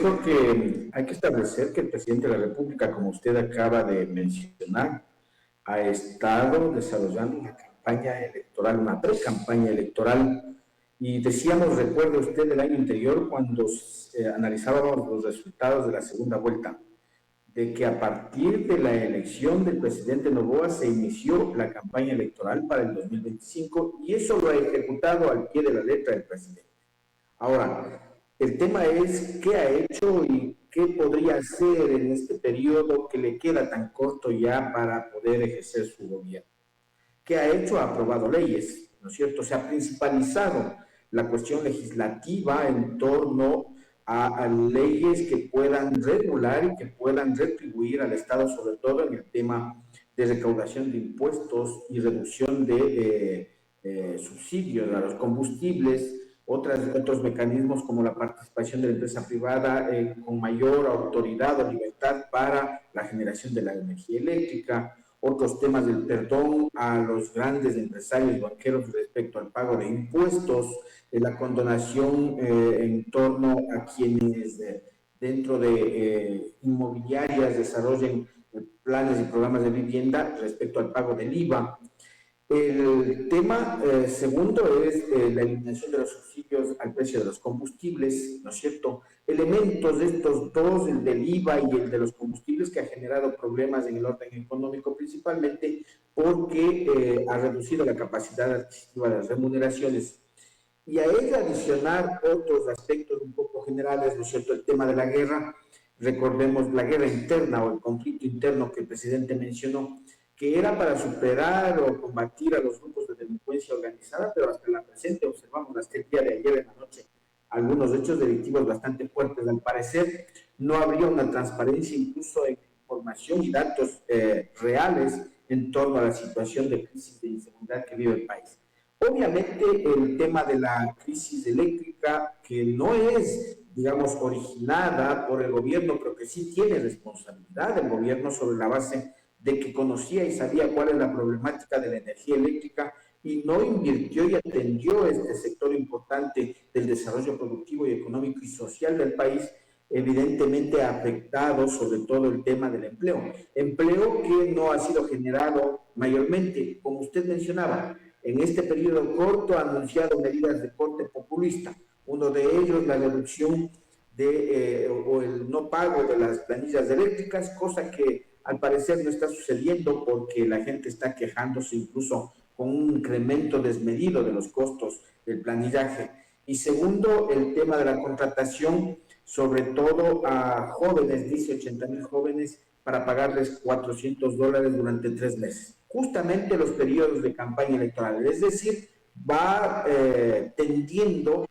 creo que hay que establecer que el presidente de la República, como usted acaba de mencionar, ha estado desarrollando una campaña electoral, una pre-campaña electoral, y decíamos, recuerde usted, el año anterior, cuando analizábamos los resultados de la segunda vuelta, de que a partir de la elección del presidente Noboa se inició la campaña electoral para el 2025 y eso lo ha ejecutado al pie de la letra el presidente. Ahora, el tema es qué ha hecho y qué podría hacer en este periodo que le queda tan corto ya para poder ejercer su gobierno. ¿Qué ha hecho? Ha aprobado leyes, ¿no es cierto? Se ha principalizado la cuestión legislativa en torno a leyes que puedan regular y que puedan retribuir al Estado, sobre todo en el tema de recaudación de impuestos y reducción de subsidios a los combustibles, otros mecanismos como la participación de la empresa privada con mayor autoridad o libertad para la generación de la energía eléctrica, otros temas del perdón a los grandes empresarios banqueros respecto al pago de impuestos, la condonación en torno a quienes dentro de inmobiliarias desarrollen planes y programas de vivienda respecto al pago del IVA. El tema segundo es la eliminación de los subsidios al precio de los combustibles, ¿no es cierto? Elementos de estos dos, el del IVA y el de los combustibles, que ha generado problemas en el orden económico, principalmente porque ha reducido la capacidad adquisitiva de las remuneraciones. Y a ello adicionar otros aspectos un poco generales, ¿no es cierto? El tema de la guerra, recordemos la guerra interna o el conflicto interno que el presidente mencionó, que era para superar o combatir a los grupos de delincuencia organizada, pero hasta la presente observamos hasta el día de ayer en la noche algunos hechos delictivos bastante fuertes. Al parecer no habría una transparencia incluso en información y datos reales en torno a la situación de crisis de inseguridad que vive el país. Obviamente el tema de la crisis eléctrica, que no es, digamos, originada por el gobierno, pero que sí tiene responsabilidad del gobierno sobre la base de que conocía y sabía cuál es la problemática de la energía eléctrica y no invirtió y atendió este sector importante del desarrollo productivo y económico y social del país, evidentemente ha afectado sobre todo el tema del empleo. Empleo que no ha sido generado mayormente, como usted mencionaba, en este periodo corto ha anunciado medidas de corte populista. Uno de ellos, la reducción o el no pago de las planillas eléctricas, cosa que al parecer no está sucediendo porque la gente está quejándose incluso con un incremento desmedido de los costos del planillaje. Y segundo, el tema de la contratación, sobre todo a jóvenes, dice 80,000 jóvenes, para pagarles $400 durante 3 meses. Justamente los periodos de campaña electoral, es decir, va tendiendo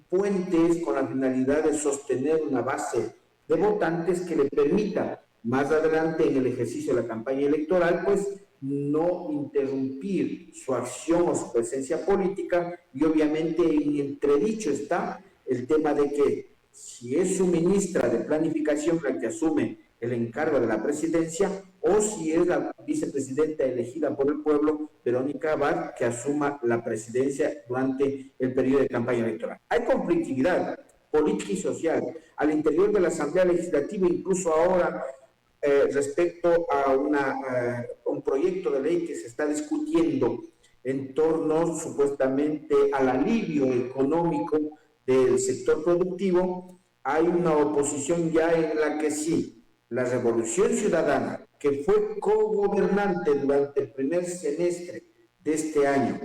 puentes con la finalidad de sostener una base de votantes que le permita más adelante en el ejercicio de la campaña electoral, pues no interrumpir su acción o su presencia política, y obviamente en entredicho está el tema de que si es su ministra de Planificación la que asume el encargo de la presidencia o si es la vicepresidenta elegida por el pueblo, Verónica Abad, que asuma la presidencia durante el periodo de campaña electoral. Hay conflictividad política y social al interior de la Asamblea Legislativa, incluso ahora respecto a un proyecto de ley que se está discutiendo en torno supuestamente al alivio económico del sector productivo. Hay una oposición ya en la que sí, la Revolución Ciudadana, que fue cogobernante durante el primer semestre de este año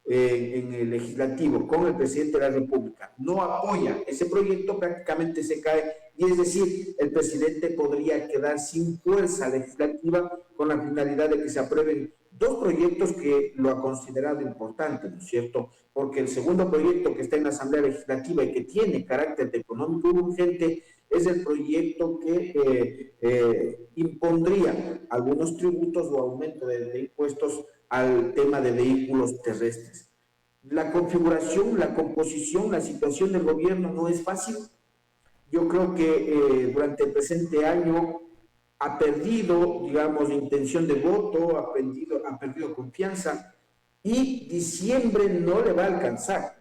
en el legislativo con el presidente de la República, no apoya ese proyecto, prácticamente se cae, y es decir, el presidente podría quedar sin fuerza legislativa con la finalidad de que se aprueben dos proyectos que lo ha considerado importante, ¿no es cierto? Porque el segundo proyecto que está en la Asamblea Legislativa y que tiene carácter económico urgente es el proyecto que impondría algunos tributos o aumento de impuestos al tema de vehículos terrestres. La configuración, la composición, la situación del gobierno no es fácil. Yo creo que durante el presente año ha perdido, digamos, intención de voto, ha perdido confianza, y diciembre no le va a alcanzar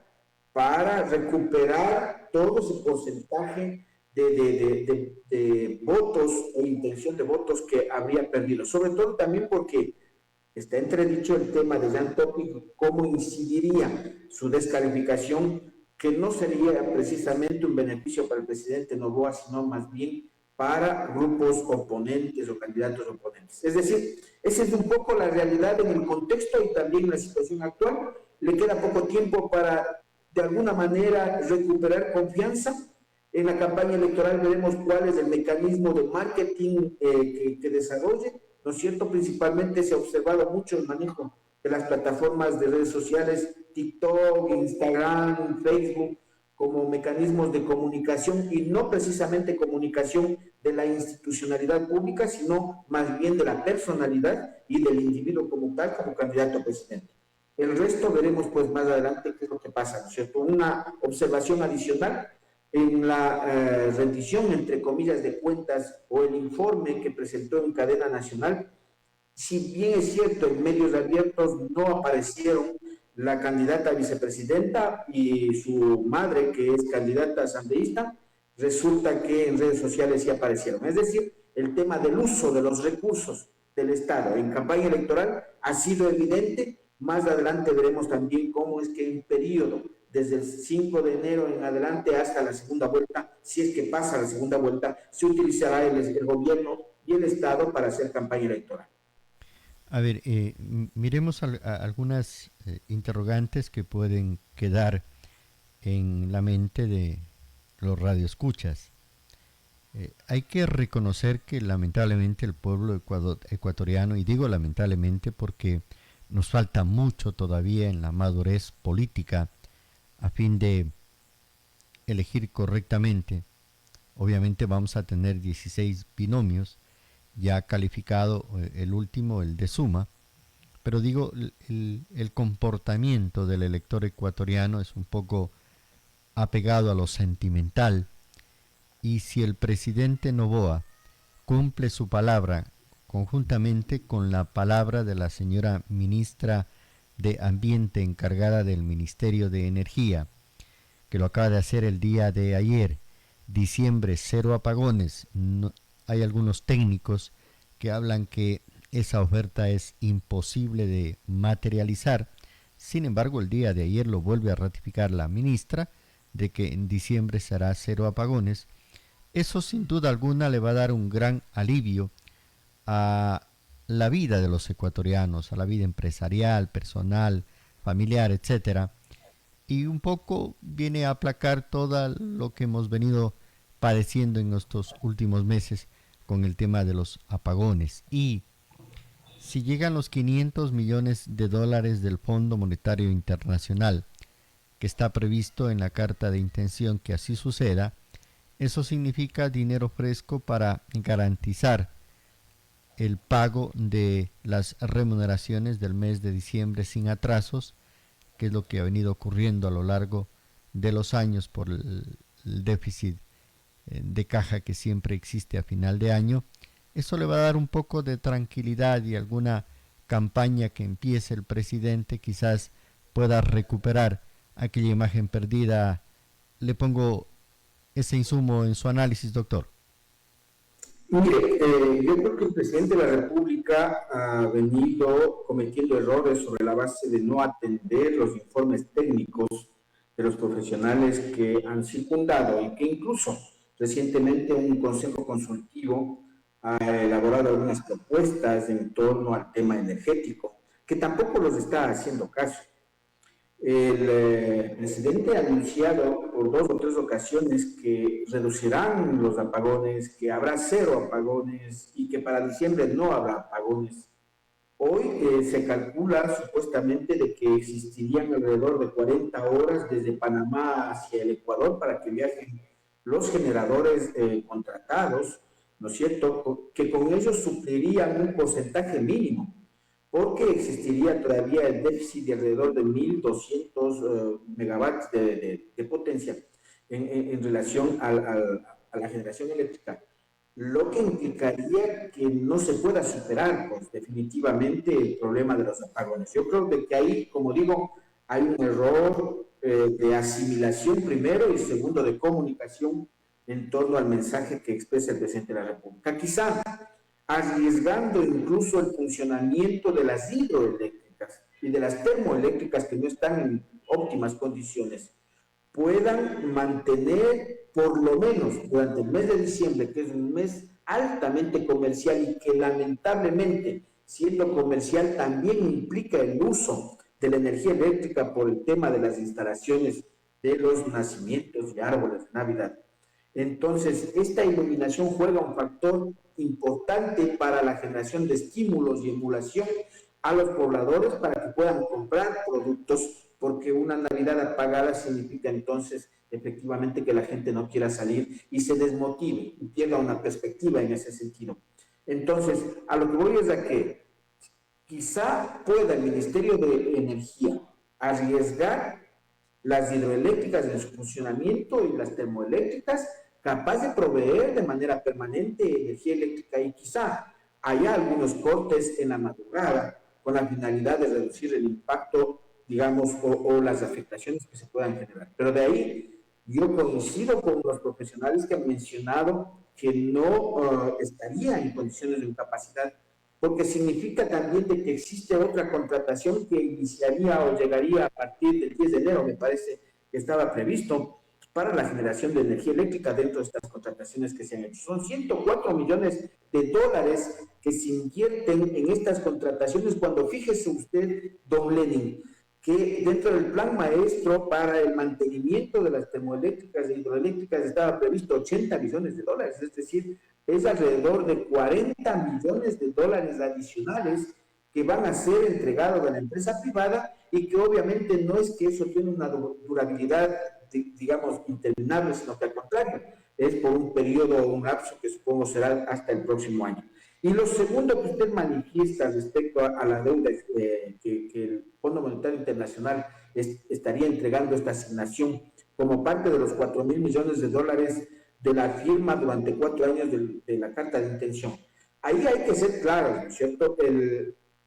para recuperar todo ese porcentaje de votos o intención de votos que habría perdido, sobre todo también porque está entredicho el tema de Jan Topic, cómo incidiría su descalificación, que no sería precisamente un beneficio para el presidente Noboa, sino más bien para grupos oponentes o candidatos oponentes. Es decir, esa es un poco la realidad en el contexto y también en la situación actual. Le queda poco tiempo para, de alguna manera, recuperar confianza. En la campaña electoral veremos cuál es el mecanismo de marketing que desarrolle, ¿no es cierto? Principalmente se ha observado mucho el manejo de las plataformas de redes sociales, TikTok, Instagram, Facebook, como mecanismos de comunicación y no precisamente comunicación de la institucionalidad pública, sino más bien de la personalidad y del individuo como tal, como candidato a presidente. El resto veremos pues más adelante qué es lo que pasa, ¿no es cierto? Una observación adicional en la rendición, entre comillas, de cuentas o el informe que presentó en cadena nacional, si bien es cierto, en medios abiertos no aparecieron la candidata a vicepresidenta y su madre, que es candidata asambleísta, resulta que en redes sociales sí aparecieron. Es decir, el tema del uso de los recursos del Estado en campaña electoral ha sido evidente. Más adelante veremos también cómo es que en periodo desde el 5 de enero en adelante hasta la segunda vuelta, si es que pasa la segunda vuelta, se utilizará el gobierno y el Estado para hacer campaña electoral. A ver, miremos algunas interrogantes que pueden quedar en la mente de los radioescuchas. Hay que reconocer que lamentablemente el pueblo ecuatoriano, y digo lamentablemente porque nos falta mucho todavía en la madurez política a fin de elegir correctamente. Obviamente vamos a tener 16 binomios, ya calificado el último, el de suma, pero digo, el comportamiento del elector ecuatoriano es un poco apegado a lo sentimental, y si el presidente Noboa cumple su palabra conjuntamente con la palabra de la señora ministra de Ambiente encargada del Ministerio de Energía, que lo acaba de hacer el día de ayer, diciembre cero apagones, no, hay algunos técnicos que hablan que esa oferta es imposible de materializar. Sin embargo, el día de ayer lo vuelve a ratificar la ministra de que en diciembre será cero apagones. Eso sin duda alguna le va a dar un gran alivio a la vida de los ecuatorianos, a la vida empresarial, personal, familiar, etcétera, y un poco viene a aplacar todo lo que hemos venido padeciendo en estos últimos meses con el tema de los apagones. Y si llegan los 500 millones de dólares del Fondo Monetario Internacional, que está previsto en la carta de intención que así suceda, eso significa dinero fresco para garantizar el pago de las remuneraciones del mes de diciembre sin atrasos, que es lo que ha venido ocurriendo a lo largo de los años por el déficit de caja que siempre existe a final de año. Eso le va a dar un poco de tranquilidad, y alguna campaña que empiece el presidente quizás pueda recuperar aquella imagen perdida. Le pongo ese insumo en su análisis, doctor. Mire, yo creo que el presidente de la República ha venido cometiendo errores sobre la base de no atender los informes técnicos de los profesionales que han circundado y que incluso recientemente un consejo consultivo ha elaborado algunas propuestas en torno al tema energético, que tampoco los está haciendo caso. El presidente ha anunciado por 2 o 3 ocasiones que reducirán los apagones, que habrá cero apagones y que para diciembre no habrá apagones. Hoy se calcula supuestamente de que existirían alrededor de 40 horas desde Panamá hacia el Ecuador para que viajen los generadores contratados, ¿no es cierto?, que con ellos suplirían un porcentaje mínimo, porque existiría todavía el déficit de alrededor de 1.200 megawatts de potencia en relación a la generación eléctrica, lo que implicaría que no se pueda superar pues, definitivamente el problema de los apagones. Yo creo que ahí, como digo, hay un error de asimilación primero y segundo de comunicación en torno al mensaje que expresa el presidente de la República. Quizá arriesgando incluso el funcionamiento de las hidroeléctricas y de las termoeléctricas que no están en óptimas condiciones, puedan mantener por lo menos durante el mes de diciembre, que es un mes altamente comercial y que lamentablemente, siendo comercial, también implica el uso de la energía eléctrica por el tema de las instalaciones de los nacimientos de árboles de Navidad. Entonces, esta iluminación juega un factor importante para la generación de estímulos y emulación a los pobladores para que puedan comprar productos, porque una Navidad apagada significa entonces efectivamente que la gente no quiera salir y se desmotive y pierda una perspectiva en ese sentido. Entonces, a lo que voy es a que quizá pueda el Ministerio de Energía arriesgar las hidroeléctricas en su funcionamiento y las termoeléctricas, capaz de proveer de manera permanente energía eléctrica, y quizá haya algunos cortes en la madrugada con la finalidad de reducir el impacto, digamos, o las afectaciones que se puedan generar. Pero de ahí yo coincido con los profesionales que han mencionado que no estaría en condiciones de incapacidad, porque significa también de que existe otra contratación que iniciaría o llegaría a partir del 10 de enero, me parece que estaba previsto, para la generación de energía eléctrica dentro de estas contrataciones que se han hecho. Son 104 millones de dólares que se invierten en estas contrataciones, cuando fíjese usted, don Lenin, que dentro del plan maestro para el mantenimiento de las termoeléctricas e hidroeléctricas estaba previsto 80 millones de dólares, es decir, es alrededor de 40 millones de dólares adicionales que van a ser entregados a la empresa privada, y que obviamente no es que eso tiene una durabilidad, digamos, interminable, sino que al contrario, es por un periodo, un lapso que supongo será hasta el próximo año. Y lo segundo que usted manifiesta respecto a la deuda que el Fondo Monetario Internacional estaría entregando esta asignación como parte de los 4.000 millones de dólares de la firma durante 4 años de la Carta de Intención. Ahí hay que ser claros, ¿no es cierto?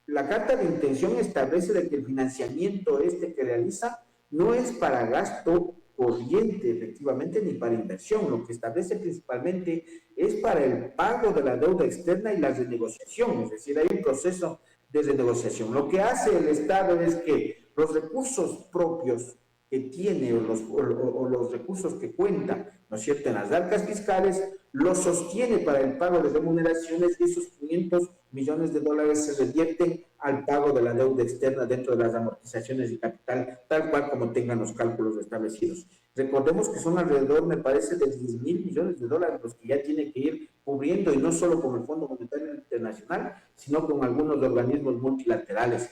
La Carta de Intención establece de que el financiamiento que realiza no es para gasto corriente, efectivamente, ni para inversión. Lo que establece principalmente es para el pago de la deuda externa y la renegociación, es decir, hay un proceso de renegociación. Lo que hace el Estado es que los recursos propios que tiene o los recursos que cuenta, ¿no es cierto?, en las arcas fiscales, los sostiene para el pago de remuneraciones, y esos 500 millones de dólares se revierten al pago de la deuda externa dentro de las amortizaciones de capital, tal cual como tengan los cálculos establecidos. Recordemos que son alrededor, me parece, de 10.000 millones de dólares los que ya tiene que ir cubriendo, y no solo con el Fondo Monetario Internacional, sino con algunos organismos multilaterales.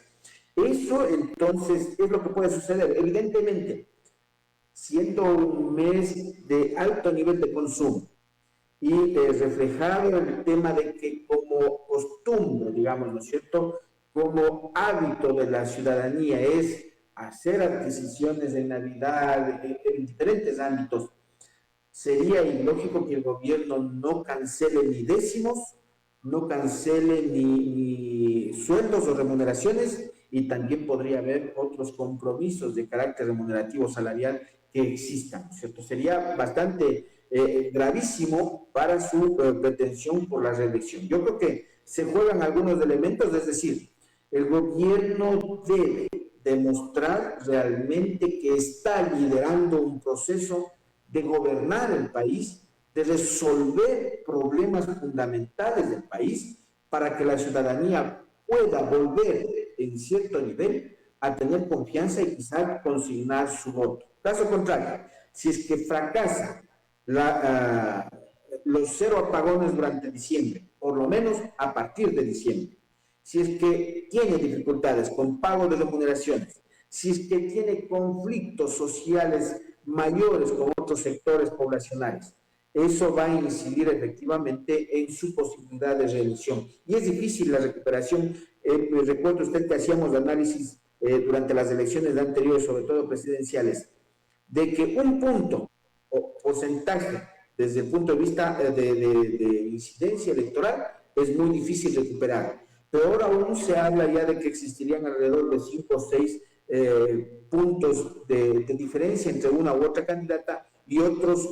Eso entonces es lo que puede suceder. Evidentemente, siendo un mes de alto nivel de consumo y reflejado el tema de que como costumbre, digamos, ¿no es cierto?, como hábito de la ciudadanía es hacer adquisiciones de Navidad en diferentes ámbitos, sería ilógico que el gobierno no cancele ni décimos, no cancele ni sueldos o remuneraciones, y también podría haber otros compromisos de carácter remunerativo salarial que existan, ¿no es cierto? Sería bastante gravísimo para su pretensión por la reelección. Yo creo que se juegan algunos elementos, es decir, el gobierno debe demostrar realmente que está liderando un proceso de gobernar el país, de resolver problemas fundamentales del país, para que la ciudadanía pueda volver en cierto nivel a tener confianza y quizá consignar su voto. Caso contrario, si es que fracasa los 0 apagones durante diciembre, por lo menos a partir de diciembre, si es que tiene dificultades con pago de remuneraciones, si es que tiene conflictos sociales mayores con otros sectores poblacionales, eso va a incidir efectivamente en su posibilidad de reelección. Y es difícil la recuperación. Recuerdo usted que hacíamos análisis durante las elecciones anteriores, sobre todo presidenciales, de que un punto o porcentaje desde el punto de vista de incidencia electoral es muy difícil recuperar. Pero aún se habla ya de que existirían alrededor de 5 o 6 puntos de diferencia entre una u otra candidata, y otros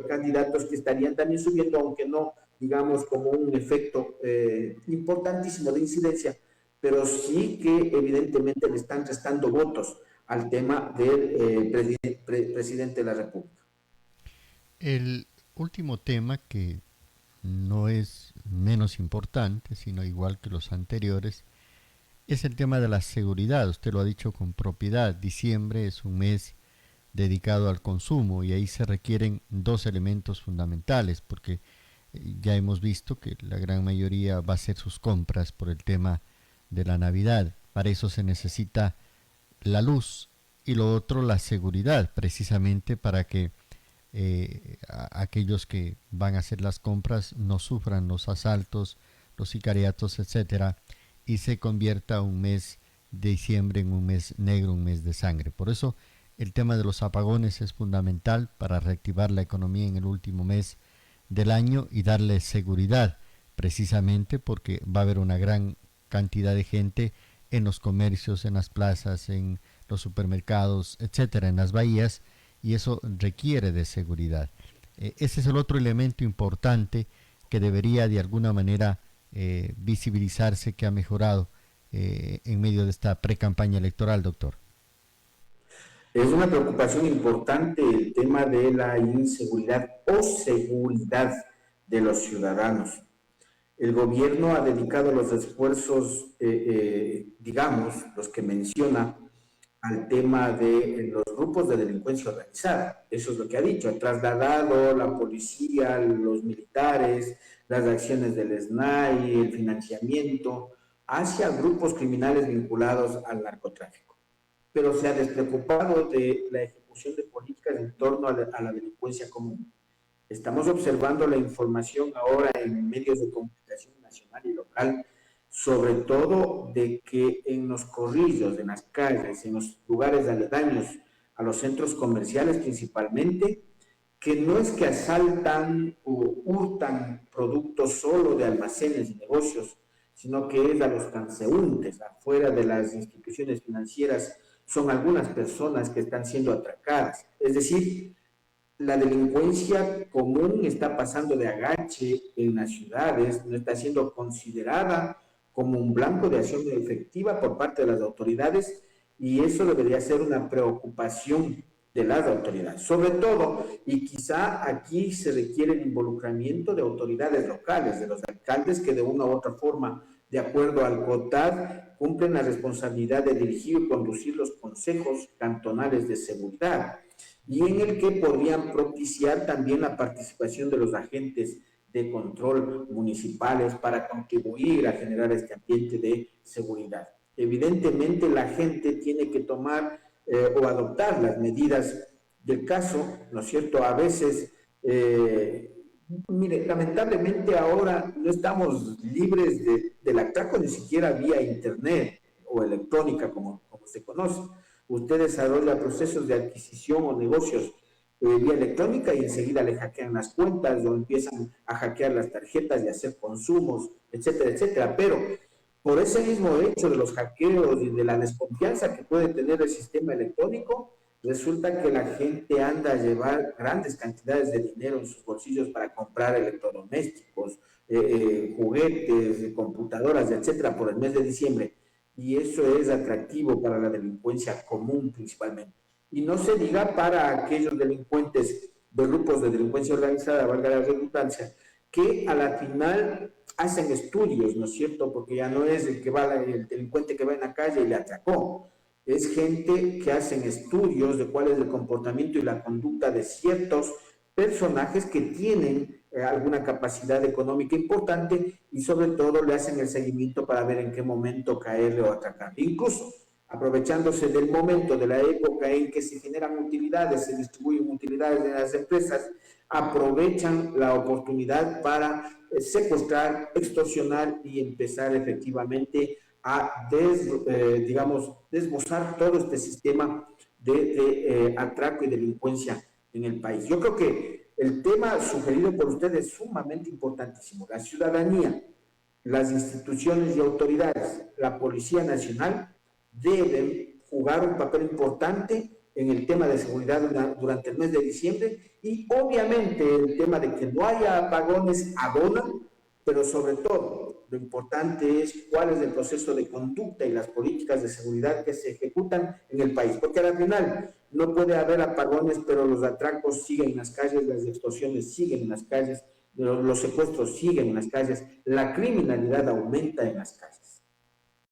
candidatos que estarían también subiendo, aunque no, digamos, como un efecto importantísimo de incidencia, pero sí que evidentemente le están restando votos al tema del presidente de la República. El último tema que no es menos importante, sino igual que los anteriores, es el tema de la seguridad. Usted lo ha dicho con propiedad. Diciembre es un mes dedicado al consumo y ahí se requieren dos elementos fundamentales porque ya hemos visto que la gran mayoría va a hacer sus compras por el tema de la Navidad. Para eso se necesita la luz y lo otro la seguridad, precisamente para que aquellos que van a hacer las compras no sufran los asaltos, los sicariatos, etcétera, y se convierta un mes de diciembre en un mes negro, un mes de sangre. Por eso el tema de los apagones es fundamental para reactivar la economía en el último mes del año y darle seguridad, precisamente porque va a haber una gran cantidad de gente en los comercios, en las plazas, en los supermercados, etcétera, en las bahías, y eso requiere de seguridad. Ese es el otro elemento importante que debería de alguna manera visibilizarse, que ha mejorado en medio de esta pre-campaña electoral, doctor. Es una preocupación importante el tema de la inseguridad o seguridad de los ciudadanos. El gobierno ha dedicado los esfuerzos, digamos, los que menciona, al tema de los grupos de delincuencia organizada. Eso es lo que ha dicho. Ha trasladado la policía, los militares, las acciones del SNAI, el financiamiento, hacia grupos criminales vinculados al narcotráfico. Pero se ha despreocupado de la ejecución de políticas en torno a la delincuencia común. Estamos observando la información ahora en medios de comunicación nacional y local, sobre todo de que en los corrillos, en las calles, en los lugares aledaños a los centros comerciales principalmente, que no es que asaltan o hurtan productos solo de almacenes y negocios, sino que es a los transeúntes, afuera de las instituciones financieras, son algunas personas que están siendo atracadas. Es decir, la delincuencia común está pasando de agache en las ciudades, no está siendo considerada como un blanco de acción efectiva por parte de las autoridades, y eso debería ser una preocupación de las autoridades. Sobre todo, y quizá aquí se requiere el involucramiento de autoridades locales, de los alcaldes que de una u otra forma, de acuerdo al COTAD, cumplen la responsabilidad de dirigir y conducir los consejos cantonales de seguridad, y en el que podrían propiciar también la participación de los agentes de control municipales para contribuir a generar este ambiente de seguridad. Evidentemente, la gente tiene que tomar o adoptar las medidas del caso, ¿no es cierto? A veces, mire, lamentablemente ahora no estamos libres del atraco ni siquiera vía internet o electrónica, como se conoce. Usted desarrolla procesos de adquisición o negocios vía electrónica y enseguida le hackean las cuentas o empiezan a hackear las tarjetas y hacer consumos, etcétera, etcétera. Pero por ese mismo hecho de los hackeos y de la desconfianza que puede tener el sistema electrónico, resulta que la gente anda a llevar grandes cantidades de dinero en sus bolsillos para comprar electrodomésticos, juguetes, computadoras, etcétera, por el mes de diciembre. Y eso es atractivo para la delincuencia común principalmente. Y no se diga para aquellos delincuentes de grupos de delincuencia organizada, valga la redundancia, que a la final hacen estudios, ¿no es cierto? Porque ya no es el delincuente que va en la calle y le atracó, es gente que hacen estudios de cuál es el comportamiento y la conducta de ciertos personajes que tienen alguna capacidad económica importante y sobre todo le hacen el seguimiento para ver en qué momento caerle o atracar. Incluso aprovechándose del momento, de la época en que se generan utilidades, se distribuyen utilidades de las empresas, aprovechan la oportunidad para secuestrar, extorsionar y empezar efectivamente a desbozar todo este sistema de atraco y delincuencia en el país. Yo creo que el tema sugerido por ustedes es sumamente importantísimo. La ciudadanía, las instituciones y autoridades, la Policía Nacional deben jugar un papel importante en el tema de seguridad durante el mes de diciembre, y obviamente el tema de que no haya apagones abona, pero sobre todo lo importante es cuál es el proceso de conducta y las políticas de seguridad que se ejecutan en el país, porque al final no puede haber apagones, pero los atracos siguen en las calles, las extorsiones siguen en las calles, los secuestros siguen en las calles, la criminalidad aumenta en las calles.